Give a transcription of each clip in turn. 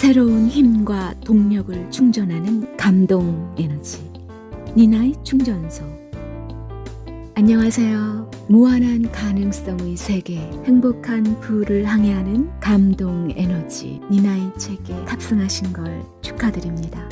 새로운 힘과 동력을 충전하는 감동 에너지 니나의 충전소. 안녕하세요. 무한한 가능성의 세계, 행복한 부를 항해하는 감동 에너지 니나의 책에 탑승하신 걸 축하드립니다.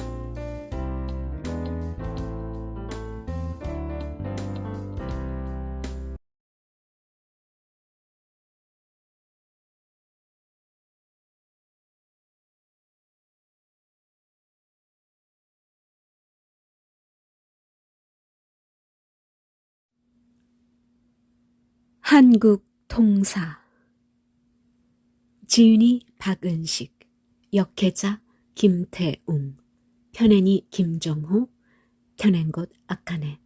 한국 통사. 지윤이 박은식, 역해자 김태웅, 편애니 김정호, 켜낸곳 아카네.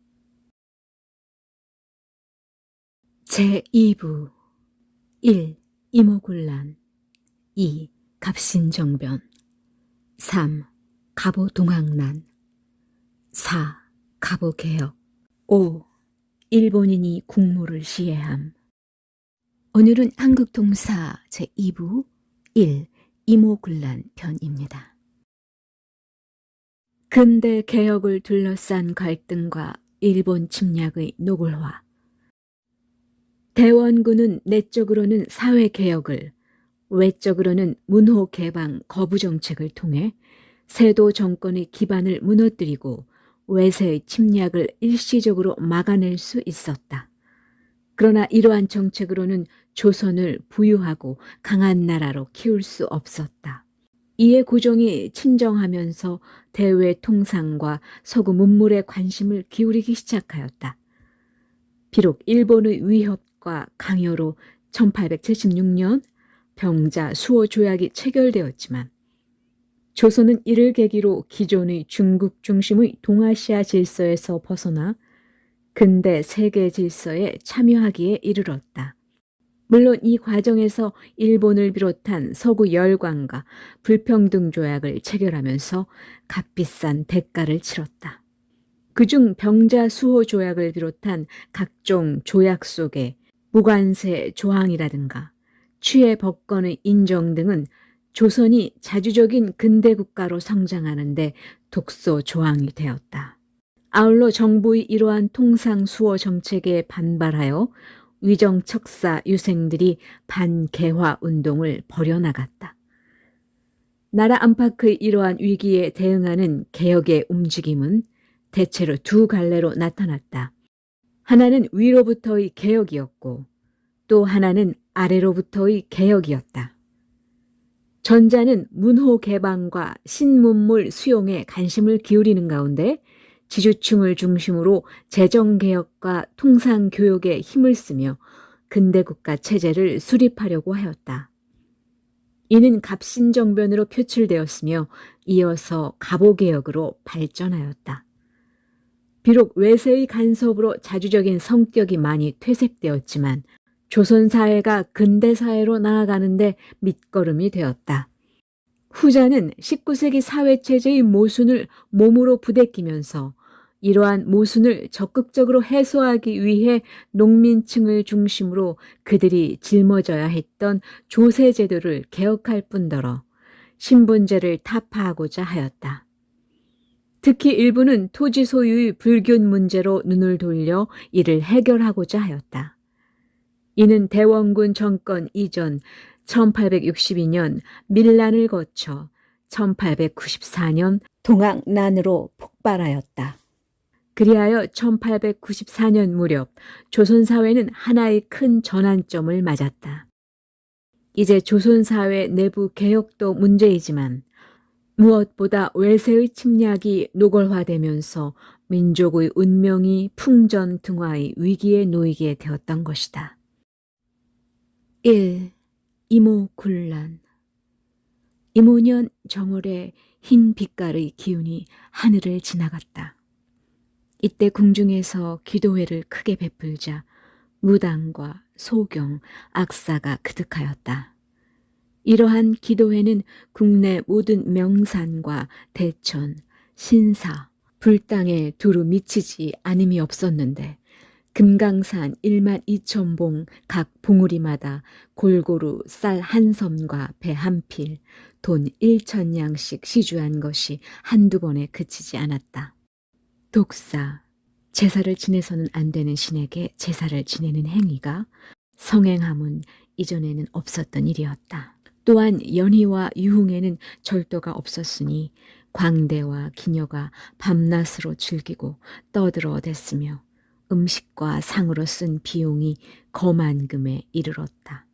제2부. 1. 이모군란. 2. 갑신정변. 3. 갑오동학난. 4. 갑오개혁. 5. 일본인이 국모를 시해함. 오늘은 한국통사 제2부 1. 이모군란 편입니다. 근대 개혁을 둘러싼 갈등과 일본 침략의 노골화. 대원군은 내적으로는 사회개혁을, 외적으로는 문호개방 거부 정책을 통해 세도 정권의 기반을 무너뜨리고 외세의 침략을 일시적으로 막아낼 수 있었다. 그러나 이러한 정책으로는 조선을 부유하고 강한 나라로 키울 수 없었다. 이에 고종이 친정하면서 대외 통상과 서구 문물에 관심을 기울이기 시작하였다. 비록 일본의 위협과 강요로 1876년 병자 수호 조약이 체결되었지만 조선은 이를 계기로 기존의 중국 중심의 동아시아 질서에서 벗어나 근대 세계 질서에 참여하기에 이르렀다. 물론 이 과정에서 일본을 비롯한 서구 열강과 불평등 조약을 체결하면서 값비싼 대가를 치렀다. 그중 병자 수호 조약을 비롯한 각종 조약 속에 무관세 조항이라든가 취해 법권의 인정 등은 조선이 자주적인 근대 국가로 성장하는데 독소 조항이 되었다. 아울러 정부의 이러한 통상 수호 정책에 반발하여 위정척사 유생들이 반개화 운동을 벌여나갔다. 나라 안팎의 이러한 위기에 대응하는 개혁의 움직임은 대체로 두 갈래로 나타났다. 하나는 위로부터의 개혁이었고 또 하나는 아래로부터의 개혁이었다. 전자는 문호 개방과 신문물 수용에 관심을 기울이는 가운데 지주층을 중심으로 재정개혁과 통상교육에 힘을 쓰며 근대국가 체제를 수립하려고 하였다. 이는 갑신정변으로 표출되었으며 이어서 갑오개혁으로 발전하였다. 비록 외세의 간섭으로 자주적인 성격이 많이 퇴색되었지만 조선 사회가 근대 사회로 나아가는데 밑거름이 되었다. 후자는 19세기 사회체제의 모순을 몸으로 부대끼면서 이러한 모순을 적극적으로 해소하기 위해 농민층을 중심으로 그들이 짊어져야 했던 조세제도를 개혁할 뿐더러 신분제를 타파하고자 하였다. 특히 일부는 토지 소유의 불균 문제로 눈을 돌려 이를 해결하고자 하였다. 이는 대원군 정권 이전 1862년 밀란을 거쳐 1894년 동학난으로 폭발하였다. 그리하여 1894년 무렵 조선사회는 하나의 큰 전환점을 맞았다. 이제 조선사회 내부 개혁도 문제이지만 무엇보다 외세의 침략이 노골화되면서 민족의 운명이 풍전등화의 위기에 놓이게 되었던 것이다. 1. 이모군란. 이모년 정월에 흰 빛깔의 기운이 하늘을 지나갔다. 이때 궁중에서 기도회를 크게 베풀자 무당과 소경, 악사가 그득하였다. 이러한 기도회는 국내 모든 명산과 대천, 신사, 불당에 두루 미치지 않음이 없었는데 금강산 12,000봉 각 봉우리마다 골고루 쌀 한 섬과 배 한 필, 돈 1,000냥씩 시주한 것이 한두 번에 그치지 않았다. 독사, 제사를 지내서는 안 되는 신에게 제사를 지내는 행위가 성행함은 이전에는 없었던 일이었다. 또한 연희와 유흥에는 절도가 없었으니 광대와 기녀가 밤낮으로 즐기고 떠들어댔으며 음식과 상으로 쓴 비용이 거만 금에 이르렀다.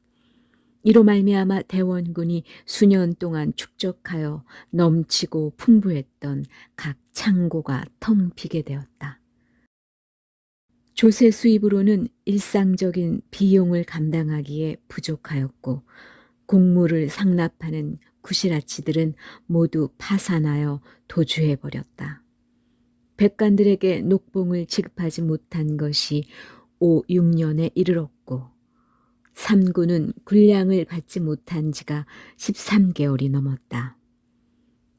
이로 말미암아 대원군이 수년 동안 축적하여 넘치고 풍부했던 각 창고가 텅 비게 되었다. 조세 수입으로는 일상적인 비용을 감당하기에 부족하였고 곡물을 상납하는 구시라치들은 모두 파산하여 도주해버렸다. 백관들에게 녹봉을 지급하지 못한 것이 5, 6년에 이르렀고 삼군은 군량을 받지 못한 지가 13개월이 넘었다.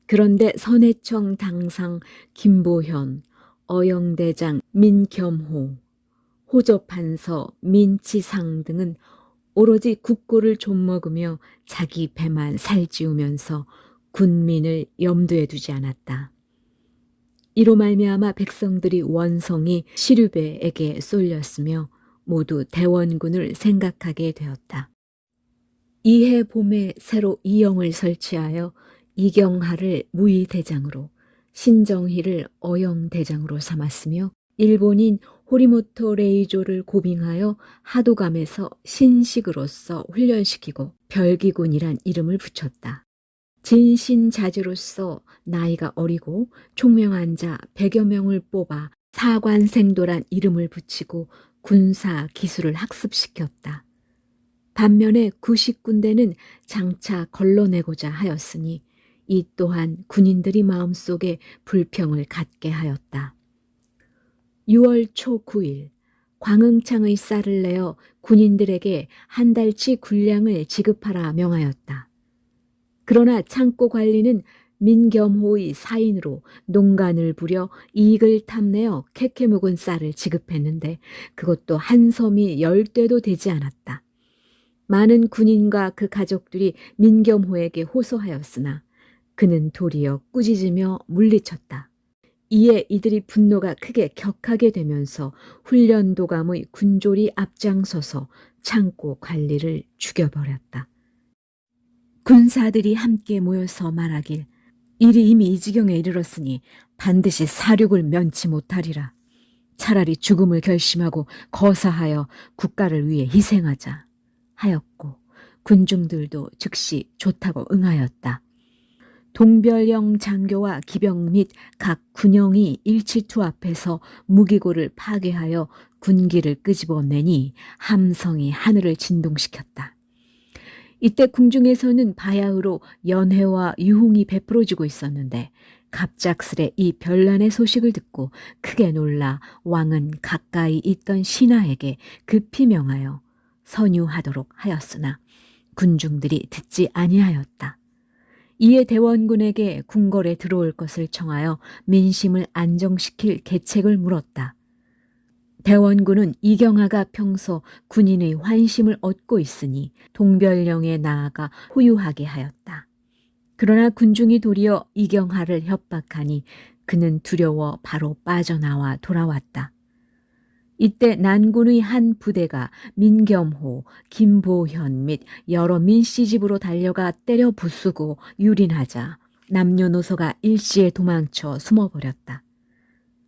그런데 선해청 당상 김보현, 어영대장 민겸호, 호조판서 민치상 등은 오로지 국고를 좀먹으며 자기 배만 살찌우면서 군민을 염두에 두지 않았다. 이로 말미암아 백성들이 원성이 시류배에게 쏠렸으며 모두 대원군을 생각하게 되었다. 이해 봄에 새로 이영을 설치하여 이경하를 무의대장으로 신정희를 어영대장으로 삼았으며 일본인 호리모토 레이조를 고빙하여 하도감에서 신식으로서 훈련시키고 별기군이란 이름을 붙였다. 진신자제로서 나이가 어리고 총명한 자 100여 명을 뽑아 사관생도란 이름을 붙이고 군사 기술을 학습시켰다. 반면에 구식군대는 장차 걸러내고자 하였으니 이 또한 군인들이 마음속에 불평을 갖게 하였다. 6월 초 9일 광흥창의 쌀을 내어 군인들에게 한 달치 군량을 지급하라 명하였다. 그러나 창고 관리는 민겸호의 사인으로 농간을 부려 이익을 탐내어 캐캐 묵은 쌀을 지급했는데 그것도 한 섬이 10대도 되지 않았다. 많은 군인과 그 가족들이 민겸호에게 호소하였으나 그는 도리어 꾸짖으며 물리쳤다. 이에 이들이 분노가 크게 격하게 되면서 훈련도감의 군졸이 앞장서서 창고 관리를 죽여버렸다. 군사들이 함께 모여서 말하길 일이 이미 이 지경에 이르렀으니 반드시 사륙을 면치 못하리라. 차라리 죽음을 결심하고 거사하여 국가를 위해 희생하자 하였고 군중들도 즉시 좋다고 응하였다. 동별령 장교와 기병 및 각 군영이 일치투합해서 무기고를 파괴하여 군기를 끄집어내니 함성이 하늘을 진동시켰다. 이때 궁중에서는 바야흐로 연회와 유흥이 베풀어지고 있었는데 갑작스레 이 별난의 소식을 듣고 크게 놀라 왕은 가까이 있던 신하에게 급히 명하여 선유하도록 하였으나 군중들이 듣지 아니하였다. 이에 대원군에게 궁궐에 들어올 것을 청하여 민심을 안정시킬 계책을 물었다. 대원군은 이경하가 평소 군인의 환심을 얻고 있으니 동별령에 나아가 호유하게 하였다. 그러나 군중이 도리어 이경하를 협박하니 그는 두려워 바로 빠져나와 돌아왔다. 이때 난군의 한 부대가 민겸호, 김보현 및 여러 민씨 집으로 달려가 때려 부수고 유린하자 남녀노소가 일시에 도망쳐 숨어버렸다.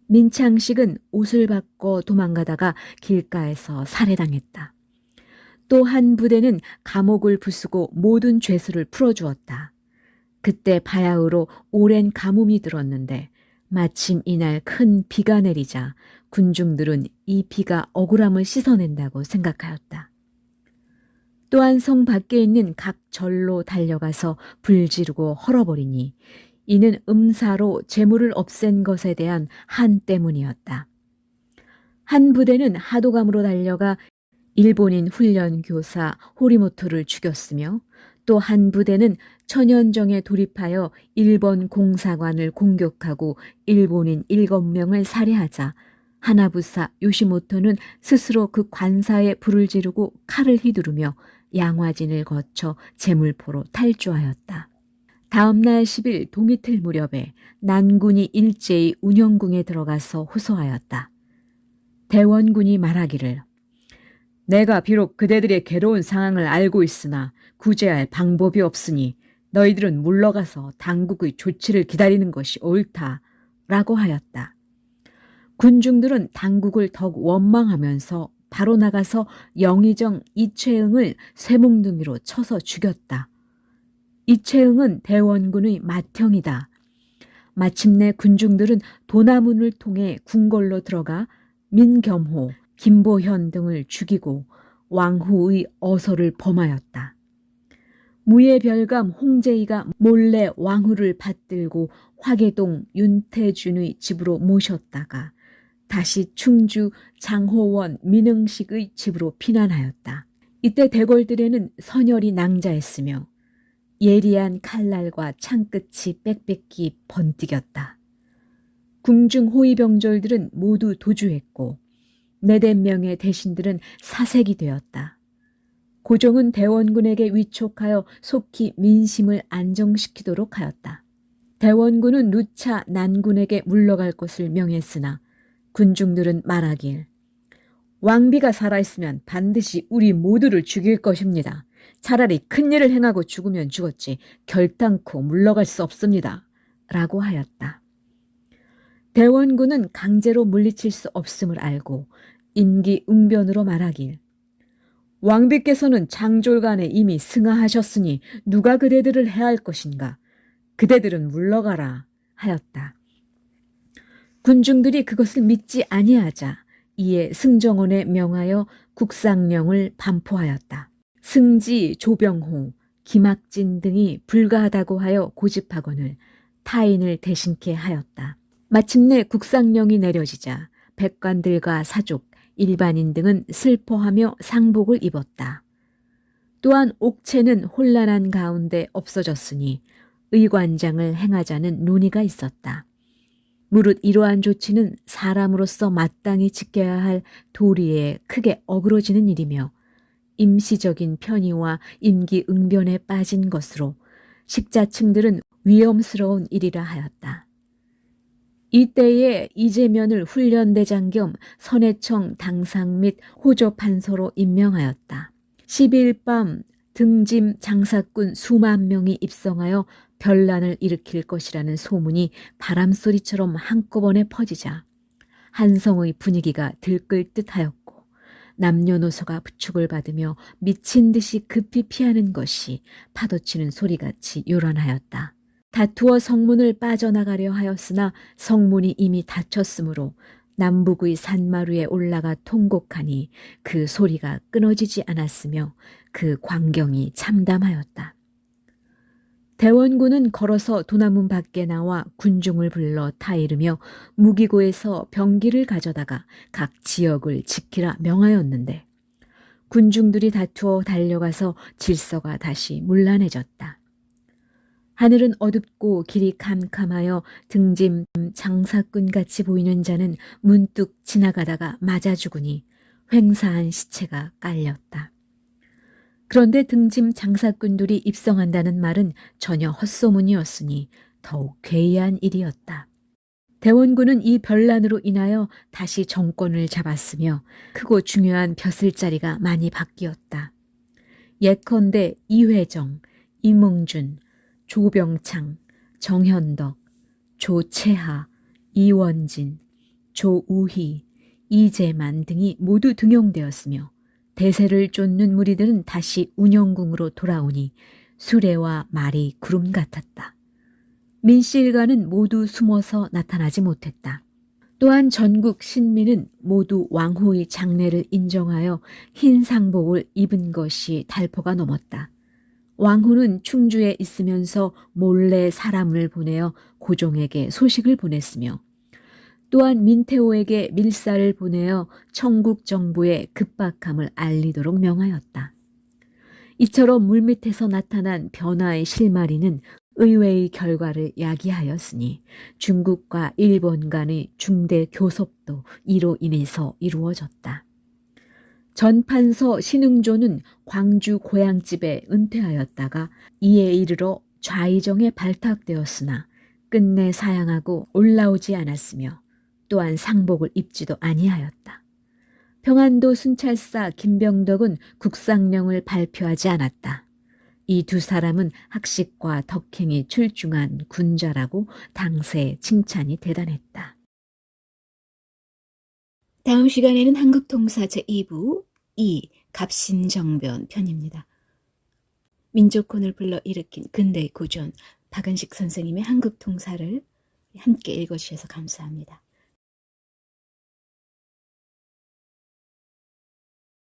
민창식은 옷을 바꿔 도망가다가 길가에서 살해당했다. 또 한 부대는 감옥을 부수고 모든 죄수를 풀어주었다. 그때 바야흐로 오랜 가뭄이 들었는데 마침 이날 큰 비가 내리자 군중들은 이 비가 억울함을 씻어낸다고 생각하였다. 또한 성 밖에 있는 각 절로 달려가서 불지르고 헐어버리니 이는 음사로 재물을 없앤 것에 대한 한 때문이었다. 한 부대는 하도감으로 달려가 일본인 훈련교사 호리모토를 죽였으며 또 한 부대는 천연정에 돌입하여 일본 공사관을 공격하고 일본인 7명을 살해하자 하나부사 요시모토는 스스로 그 관사에 불을 지르고 칼을 휘두르며 양화진을 거쳐 제물포로 탈주하였다. 다음 날 10일 동이틀 무렵에 난군이 일제히 운영궁에 들어가서 호소하였다. 대원군이 말하기를 내가 비록 그대들의 괴로운 상황을 알고 있으나 구제할 방법이 없으니 너희들은 물러가서 당국의 조치를 기다리는 것이 옳다라고 하였다. 군중들은 당국을 더욱 원망하면서 바로 나가서 영의정 이채응을 쇠몽둥이로 쳐서 죽였다. 이채응은 대원군의 맏형이다. 마침내 군중들은 도나문을 통해 궁궐로 들어가 민겸호, 김보현 등을 죽이고 왕후의 어서를 범하였다. 무예별감 홍제이가 몰래 왕후를 받들고 화계동 윤태준의 집으로 모셨다가 다시 충주 장호원 민흥식의 집으로 피난하였다. 이때 대궐들에는 선열이 낭자했으며 예리한 칼날과 창끝이 빽빽히 번뜩였다. 궁중 호위병졸들은 모두 도주했고 4~5명의 대신들은 사색이 되었다. 고종은 대원군에게 위촉하여 속히 민심을 안정시키도록 하였다. 대원군은 누차 난군에게 물러갈 것을 명했으나 군중들은 말하길 왕비가 살아있으면 반드시 우리 모두를 죽일 것입니다. 차라리 큰일을 행하고 죽으면 죽었지 결단코 물러갈 수 없습니다. 라고 하였다. 대원군은 강제로 물리칠 수 없음을 알고 임기응변으로 말하길 왕비께서는 장졸간에 이미 승하하셨으니 누가 그대들을 해할 것인가? 그대들은 물러가라 하였다. 군중들이 그것을 믿지 아니하자 이에 승정원에 명하여 국상령을 반포하였다. 승지, 조병호, 김학진 등이 불가하다고 하여 고집하거늘 타인을 대신케 하였다. 마침내 국상령이 내려지자 백관들과 사족, 일반인 등은 슬퍼하며 상복을 입었다. 또한 옥체는 혼란한 가운데 없어졌으니 의관장을 행하자는 논의가 있었다. 무릇 이러한 조치는 사람으로서 마땅히 지켜야 할 도리에 크게 어그러지는 일이며 임시적인 편의와 임기응변에 빠진 것으로 식자층들은 위험스러운 일이라 하였다. 이때에 이재면을 훈련대장 겸 선해청 당상 및 호조판서로 임명하였다. 10일 밤 등짐 장사꾼 수만 명이 입성하여 변란을 일으킬 것이라는 소문이 바람소리처럼 한꺼번에 퍼지자 한성의 분위기가 들끓 듯하였고 남녀노소가 부축을 받으며 미친 듯이 급히 피하는 것이 파도치는 소리같이 요란하였다. 다투어 성문을 빠져나가려 하였으나 성문이 이미 닫혔으므로 남북의 산마루에 올라가 통곡하니 그 소리가 끊어지지 않았으며 그 광경이 참담하였다. 대원군은 걸어서 도나문 밖에 나와 군중을 불러 타이르며 무기고에서 병기를 가져다가 각 지역을 지키라 명하였는데 군중들이 다투어 달려가서 질서가 다시 문란해졌다. 하늘은 어둡고 길이 캄캄하여 등짐 장사꾼같이 보이는 자는 문득 지나가다가 맞아 죽으니 횡사한 시체가 깔렸다. 그런데 등짐 장사꾼들이 입성한다는 말은 전혀 헛소문이었으니 더욱 괴이한 일이었다. 대원군은 이 변란으로 인하여 다시 정권을 잡았으며 크고 중요한 벼슬자리가 많이 바뀌었다. 예컨대 이회정, 이몽준, 조병창, 정현덕, 조채하, 이원진, 조우희, 이재만 등이 모두 등용되었으며 대세를 쫓는 무리들은 다시 운영궁으로 돌아오니 수레와 말이 구름 같았다. 민씨일가는 모두 숨어서 나타나지 못했다. 또한 전국 신민은 모두 왕후의 장례를 인정하여 흰 상복을 입은 것이 달포가 넘었다. 왕후는 충주에 있으면서 몰래 사람을 보내어 고종에게 소식을 보냈으며 또한 민태호에게 밀사를 보내어 청국 정부의 급박함을 알리도록 명하였다. 이처럼 물밑에서 나타난 변화의 실마리는 의외의 결과를 야기하였으니 중국과 일본 간의 중대 교섭도 이로 인해서 이루어졌다. 전판서 신흥조는 광주 고향집에 은퇴하였다가 이에 이르러 좌의정에 발탁되었으나 끝내 사양하고 올라오지 않았으며 또한 상복을 입지도 아니하였다. 평안도 순찰사 김병덕은 국상령을 발표하지 않았다. 이 두 사람은 학식과 덕행이 출중한 군자라고 당시에 칭찬이 대단했다. 다음 시간에는 한국통사 제2부 2 갑신정변 편입니다. 민족혼을 불러일으킨 근대의 고전 박은식 선생님의 한국통사를 함께 읽어주셔서 감사합니다.